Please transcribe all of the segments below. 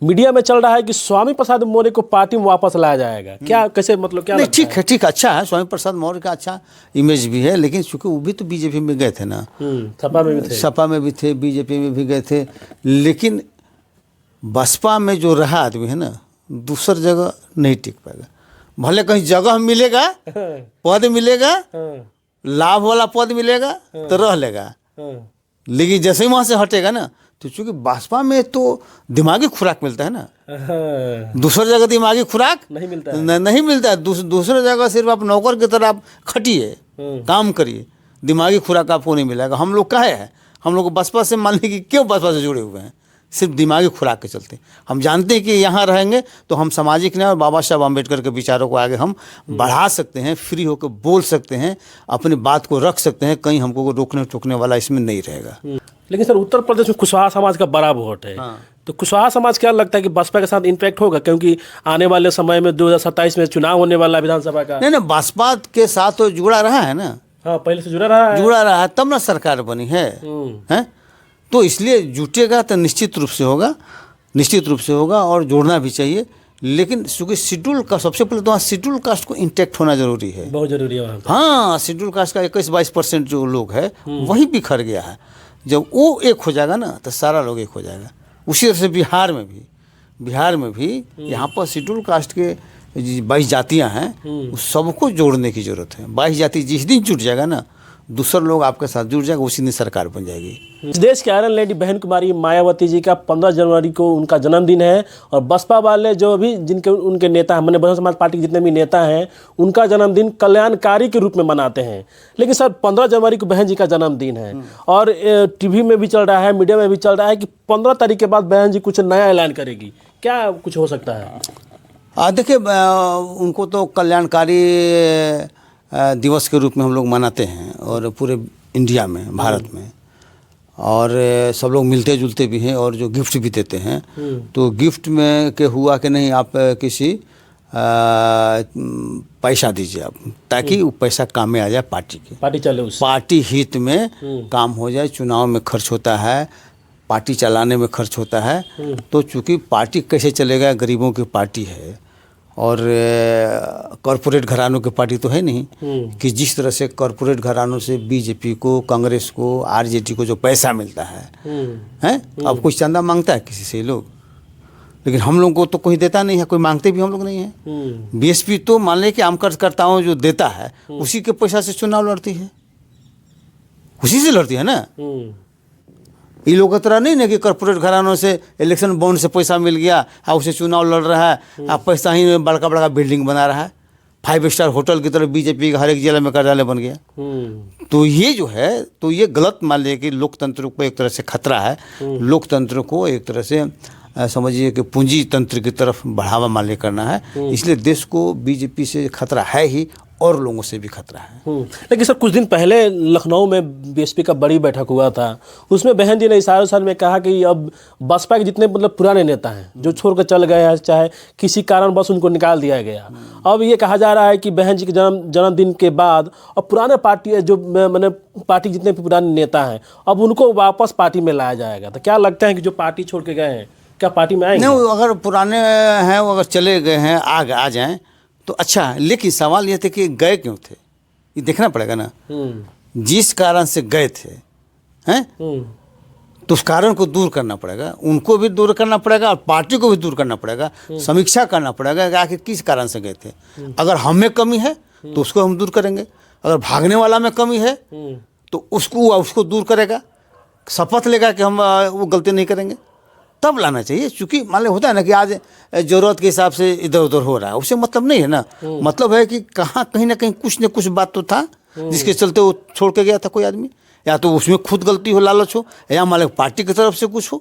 Media में चल रहा है कि स्वामी प्रसाद मौर्य को पार्टी में वापस लाया जाएगा, क्या कैसे मतलब क्या नहीं, लगता है? ठीक है, अच्छा है, स्वामी प्रसाद मौर्य का अच्छा इमेज भी है, लेकिन चूंकि वो भी तो बीजेपी में गए थे ना, सपा में भी थे, सपा में भी थे, बीजेपी में भी गए थे, लेकिन बसपा में जो रहा आदमी है ना, दूसर जगह नहीं टिक पाएगा। भले कहीं जगह मिलेगा, पद मिलेगा, लाभ वाला पद मिलेगा तो रह लेगा, लेकिन जैसे ही वहाँ से हटेगा ना, तो चूंकि बसपा में तो दिमागी खुराक मिलता है ना, दूसरी जगह दिमागी खुराक नहीं मिलता है। नहीं मिलता है। दूसरी जगह सिर्फ आप नौकर की तरह आप खटिए, काम करिए, दिमागी खुराक आपको नहीं मिलेगा। हम लोग काहे हैं, हम लोग बसपा से मान लीजिए कि क्यों बसपा से जुड़े हुए हैं, सिर्फ दिमागी खुराक के चलते। हम जानते हैं कि यहाँ रहेंगे तो हम सामाजिक न्याय और बाबा साहब अम्बेडकर के विचारों को आगे हम बढ़ा सकते हैं, फ्री होकर बोल सकते हैं, अपनी बात को रख सकते हैं, कहीं हमको रोकने टोकने वाला इसमें नहीं रहेगा। लेकिन सर उत्तर प्रदेश में कुशवाहा समाज का बड़ा वोट है, तो कुशवाहा समाज क्या लगता है कि बसपा के साथ इम्पैक्ट होगा, क्योंकि आने वाले समय में 2027 में चुनाव होने वाला विधानसभा का? नहीं, बसपा के साथ तो जुड़ा रहा है ना, हाँ, पहले से जुड़ा रहा है, तब ना सरकार बनी है, हैं? तो इसलिए जुटेगा तो निश्चित रूप से होगा और जोड़ना भी चाहिए। लेकिन चूँकि शेड्यूल का सबसे पहले तो शेड्यूल कास्ट को इंटैक्ट होना जरूरी है, बहुत जरूरी है वहाँ पे। हाँ, शेड्यूल कास्ट का 21-22% जो लोग है वही बिखर गया है। जब वो एक हो जाएगा ना तो सारा लोग एक हो जाएगा। उसी तरह से बिहार में भी यहाँ पर शेड्यूल कास्ट के 22 जातियाँ हैं, उस सबको जोड़ने की जरूरत है। 22 जाति जिस दिन जुट जाएगा ना, दूसरे लोग आपके साथ जुड़ जाएगा, उसी दिन सरकार बन जाएगी। देश के आयरन लेडी बहन कुमारी मायावती जी का 15 जनवरी को उनका जन्मदिन है, और बसपा वाले जो भी जिनके उनके नेता हैं, बहुजन समाज पार्टी के जितने भी नेता हैं, उनका जन्मदिन कल्याणकारी के रूप में मनाते हैं। लेकिन सर 15 जनवरी को बहन जी का जन्मदिन है, और टीवी में भी चल रहा है, मीडिया में भी चल रहा है कि 15 तारीख के बाद बहन जी कुछ नया ऐलान करेगी। क्या कुछ हो सकता है? देखिए, उनको तो कल्याणकारी दिवस के रूप में हम लोग मनाते हैं, और पूरे इंडिया में, भारत में, और सब लोग मिलते जुलते भी हैं, और जो गिफ्ट भी देते हैं, तो गिफ्ट में के हुआ कि नहीं, आप किसी पैसा दीजिए आप, ताकि वो पैसा काम में आ जाए, पार्टी चले, उस पार्टी हित में काम हो जाए। चुनाव में खर्च होता है, पार्टी चलाने में खर्च होता है, तो चूँकि पार्टी कैसे चलेगा, गरीबों की पार्टी है और कॉरपोरेट घरानों की पार्टी तो है नहीं, कि जिस तरह से कॉरपोरेट घरानों से बीजेपी को, कांग्रेस को, आरजेडी को जो पैसा मिलता है, हैं? अब कुछ चंदा मांगता है किसी से लोग, लेकिन हम लोगों को तो कोई देता नहीं है, कोई मांगते भी हम लोग नहीं हैं। बीएसपी तो मान लें कि आमकर्ताओं जो देता है उसी के पैसा से चुनाव लड़ती है, उसी से लड़ती है ना। ये लोग की तरह नहीं ना कि कॉर्पोरेट घरानों से इलेक्शन बॉन्ड से पैसा मिल गया और उसे चुनाव लड़ रहा है, आप पैसा ही में बड़का बड़का बिल्डिंग बना रहा है, 5 स्टार होटल की तरह बीजेपी का हर एक जिला में कार्यालय बन गया। तो ये जो है, तो ये गलत मान लिया कि लोकतंत्र को एक तरह से खतरा है, लोकतंत्र को एक तरह से समझिए कि पूंजी तंत्र की तरफ बढ़ावा मान लिया करना है। इसलिए देश को बीजेपी से खतरा है ही, और लोगों से भी खतरा है। लेकिन सर कुछ दिन पहले लखनऊ में बीएसपी का बड़ी बैठक हुआ था, उसमें बहन जी ने इशारे में कहा कि अब बसपा के जितने मतलब पुराने नेता हैं जो छोड़कर चल गए हैं, चाहे किसी कारण बस उनको निकाल दिया गया, अब ये कहा जा रहा है कि बहन जी के जन्मदिन के बाद और पुराने पार्टी जो मैंने पार्टी जितने भी पुराने नेता हैं, अब उनको वापस पार्टी में लाया जाएगा। तो क्या लगता है कि जो पार्टी छोड़ के गए हैं क्या पार्टी में आएंगे? नहीं, अगर पुराने हैं वो अगर चले गए हैं, आ जाएं तो अच्छा है, लेकिन सवाल ये थे कि गए क्यों थे, ये देखना पड़ेगा ना। जिस कारण से गए थे, हैं, तो उस कारण को दूर करना पड़ेगा, उनको भी दूर करना पड़ेगा और पार्टी को भी दूर करना पड़ेगा, समीक्षा करना पड़ेगा कि आखिर किस कारण से गए थे। अगर हम में कमी है तो उसको हम दूर करेंगे, अगर भागने वाला में कमी है तो उसको दूर करेगा, शपथ लेगा कि हम वो गलती नहीं करेंगे, तब लाना चाहिए। क्योंकि मान लो होता है ना कि आज ज़रूरत के हिसाब से इधर उधर हो रहा है, उससे मतलब नहीं है ना। मतलब है कि कहीं ना कहीं कुछ न कुछ बात तो था जिसके चलते वो छोड़ के गया था कोई आदमी, या तो उसमें खुद गलती हो, लालच हो, या मान लो पार्टी की तरफ से कुछ हो।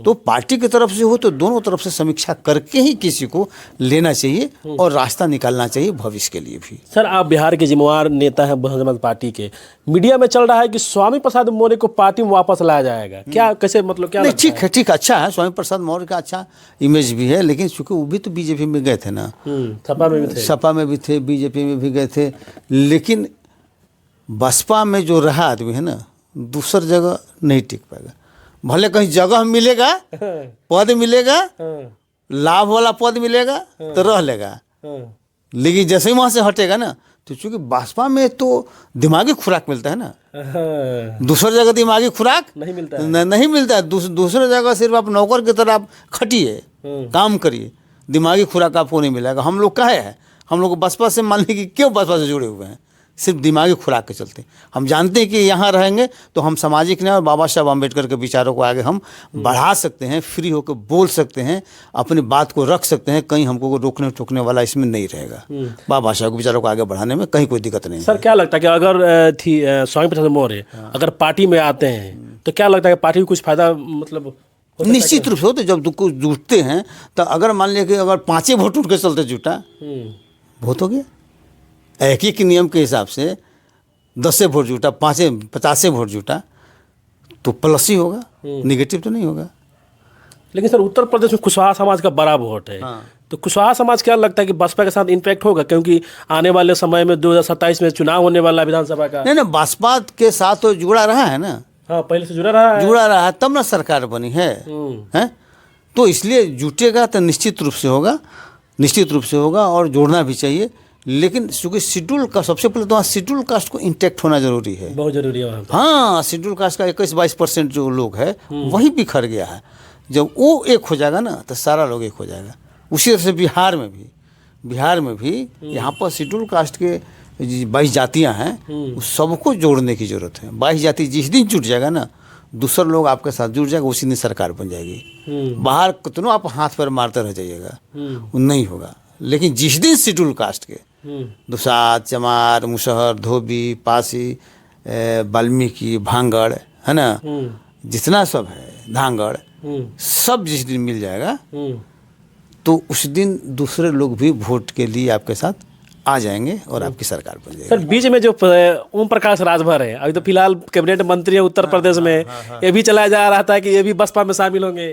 तो पार्टी की तरफ से हो तो दोनों तरफ से समीक्षा करके ही किसी को लेना चाहिए और रास्ता निकालना चाहिए भविष्य के लिए भी। सर आप बिहार के जिम्मेवार नेता हैं बहुजन समाज पार्टी के, मीडिया में चल रहा है कि स्वामी प्रसाद मौर्य को पार्टी में वापस लाया जाएगा, क्या कैसे मतलब क्या? नहीं, ठीक है, अच्छा है, स्वामी प्रसाद मौर्य का अच्छा इमेज भी है, लेकिन चूँकि वो भी तो बीजेपी में गए थे ना, सपा में भी थे, बीजेपी में भी गए थे, लेकिन बसपा में जो रहा आदमी है ना, दूसर जगह नहीं टिक पाएगा। भले कहीं जगह मिलेगा, पद मिलेगा, लाभ वाला पद मिलेगा तो रह लेगा, लेकिन जैसे ही वहाँ से हटेगा ना, तो चूंकि बसपा में तो दिमागी खुराक मिलता है ना, दूसरी जगह दिमागी खुराक नहीं मिलता है। नहीं मिलता है। दूसरे जगह सिर्फ आप नौकर की तरह आप खटिए, काम करिए, दिमागी खुराक आपको नहीं मिलेगा। हम लोग काहे हैं, हम लोग बसपा से मान लीजिए कि क्यों बसपा से जुड़े हुए हैं, सिर्फ दिमागी खुराक के चलते। हम जानते हैं कि यहाँ रहेंगे तो हम सामाजिक न्याय और बाबा साहब अम्बेडकर के विचारों को आगे हम बढ़ा सकते हैं, फ्री होकर बोल सकते हैं, अपनी बात को रख सकते हैं, कहीं हमको रोकने टोकने वाला इसमें नहीं रहेगा। बाबा साहब के विचारों को आगे बढ़ाने में कहीं कोई दिक्कत नहीं। सर क्या लगता है कि अगर स्वामी प्रसाद मौर्य अगर पार्टी में आते हैं तो क्या लगता है कि पार्टी को कुछ फायदा मतलब निश्चित रूप से होते, जब कुछ जुटते हैं तो अगर मान लिया कि अगर 5 वोट उठ के चलते जुटा, बहुत हो गया। एक ही के नियम के हिसाब से 10 वोट जुटा, 50 वोट जुटा तो प्लस ही होगा, निगेटिव तो नहीं होगा। लेकिन सर उत्तर प्रदेश में कुशवाहा समाज का बड़ा वोट है। तो कुशवाहा समाज क्या लगता है कि बसपा के साथ इम्पैक्ट होगा, क्योंकि आने वाले समय में 2027 में चुनाव होने वाला विधानसभा का? नहीं, बसपा के साथ तो जुड़ा रहा है ना। हाँ, पहले से जुड़ा रहा है तब ना सरकार बनी है, हैं? तो इसलिए जुटेगा तो निश्चित रूप से होगा और जोड़ना भी चाहिए। लेकिन चूँकि शेड्यूल का सबसे पहले तो वहाँ शेड्यूल कास्ट को इंटैक्ट होना जरूरी है, बहुत जरूरी है वहाँ। हाँ, शेड्यूल कास्ट का 21-22% जो लोग है वही बिखर गया है। जब वो एक हो जाएगा ना तो सारा लोग एक हो जाएगा। उसी तरह से बिहार में भी यहाँ पर शेड्यूल कास्ट के 22 जातियाँ हैं, उस सबको जोड़ने की जरूरत है। 22 जाति जिस दिन जुट जाएगा ना, दूसरे लोग आपके साथ जुड़ जाएगा, उसी दिन सरकार बन जाएगी। बाहर कितनों आप हाथ पर मारते रह जाइएगा, वो नहीं होगा। लेकिन जिस दिन शेड्यूल कास्ट के दुसाध, चमार, मुसहर, धोबी, पासी, वाल्मीकि, भांगड़, है ना, जितना सब है, धांगड़, सब जिस दिन मिल जाएगा तो उस दिन दूसरे लोग भी वोट के लिए आपके साथ आ जाएंगे और आपकी सरकार बन जाएगी। सर बीच में जो ओम प्रकाश राजभर है, अभी तो फिलहाल कैबिनेट मंत्री है उत्तर प्रदेश में, ये भी चलाया जा रहा था कि ये भी बसपा में शामिल होंगे।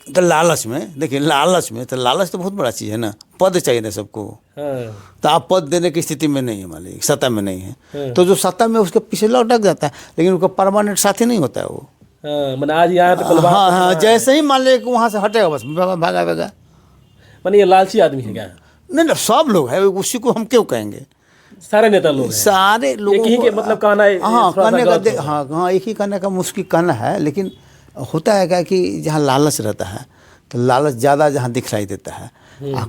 तो लालच में देखिए, लालच तो बहुत बड़ा चीज़ है ना, पद चाहिए ना सबको। तो आप पद देने की स्थिति में नहीं है, मालिक सत्ता में नहीं है, तो जो सत्ता में उसके पीछे लौटक जाता है, लेकिन उसका परमानेंट साथी नहीं होता है वो। मैंने आज यहाँ तो हाँ, जैसे ही मान लिया कि वहाँ से हटेगा बस भागा। मैंने ये लालची आदमी है क्या? नहीं, सब लोग है, उसी को हम क्यों कहेंगे, सारे नेता लोग हैं। सारे लोगों को मतलब कहना है, हाँ कहने का, हाँ एक ही कहने का मुश्किल कहना है। लेकिन होता है क्या कि जहाँ लालच रहता है तो लालच ज़्यादा जहाँ दिखलाई देता है।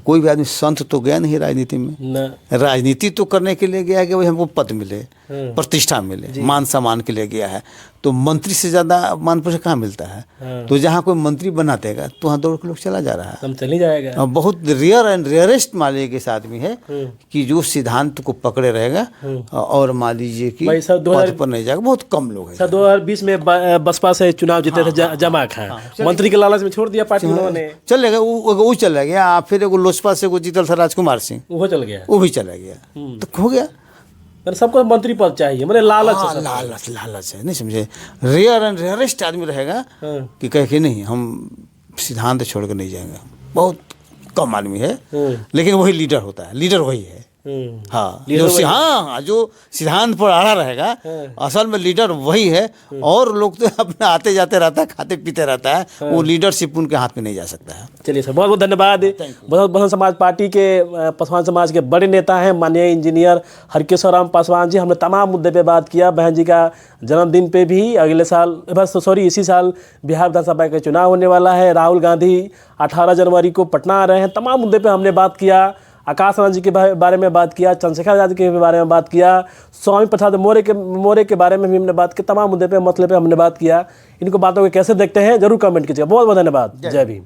कोई भी आदमी संत तो गया नहीं राजनीति में, राजनीति तो करने के लिए गया कि भाई हमको पद मिले, प्रतिष्ठा मिले, मान सम्मान के लिए गया है। तो मंत्री से ज़्यादा मान प्रतिष्ठा कहाँ मिलता है? तो जहाँ कोई मंत्री बना देगा तो वहाँ दौड़ के लोग चला जा रहा है, चल ही जाएगा। बहुत रेयर एंड रेयरेस्ट मान लीजिए इस आदमी है कि जो सिद्धांत को पकड़े रहेगा और मान लीजिए कि पद पर नहीं जाएगा, बहुत कम लोग हैं। सर 2020 में बसपा से चुनाव जीते थे जमा खान, मंत्री के लालच में छोड़ दिया पार्टी उन्होंने, चलेगा वो चला गया। फिर एगो लोजपा से जीतल था राजकुमार सिंह, वो चल गया, वो भी चला गया, तो हो गया। सबको मंत्री पद चाहिए, मैंने लालच है, नहीं समझे। रेयर एंड रेयरेस्ट आदमी रहेगा कि कहे कि नहीं हम सिद्धांत छोड़ कर नहीं जाएंगे, बहुत कम आदमी है। लेकिन वही लीडर होता है, लीडर वही है। हाँ, जो सिद्धांत पर अड़ा रहेगा, असल में लीडर वही है। और लोग तो अपने आते जाते रहता है, खाते पीते रहता है, वो लीडरशिप उनके हाथ में नहीं जा सकता है। चलिए सर, बहुत बहुत धन्यवाद। बहुजन समाज पार्टी के पासवान समाज के बड़े नेता हैं माननीय इंजीनियर हरकेश्वर राम पासवान जी। हमने तमाम मुद्दे पे बात किया, बहन जी का जन्मदिन पे भी। अगले साल इसी साल बिहार विधानसभा का चुनाव होने वाला है। राहुल गांधी 18 जनवरी को पटना आ रहे हैं। तमाम मुद्दे पे हमने बात किया। आकाश आनंद जी के बारे में बात किया, चंद्रशेखर आजाद के बारे में बात किया, स्वामी प्रसाद मौर्य के बारे में भी हमने बात की। तमाम मुद्दे पे मसले पे हमने बात किया। इनको बातों को कैसे देखते हैं जरूर कमेंट कीजिएगा। बहुत बहुत धन्यवाद। जय भीम।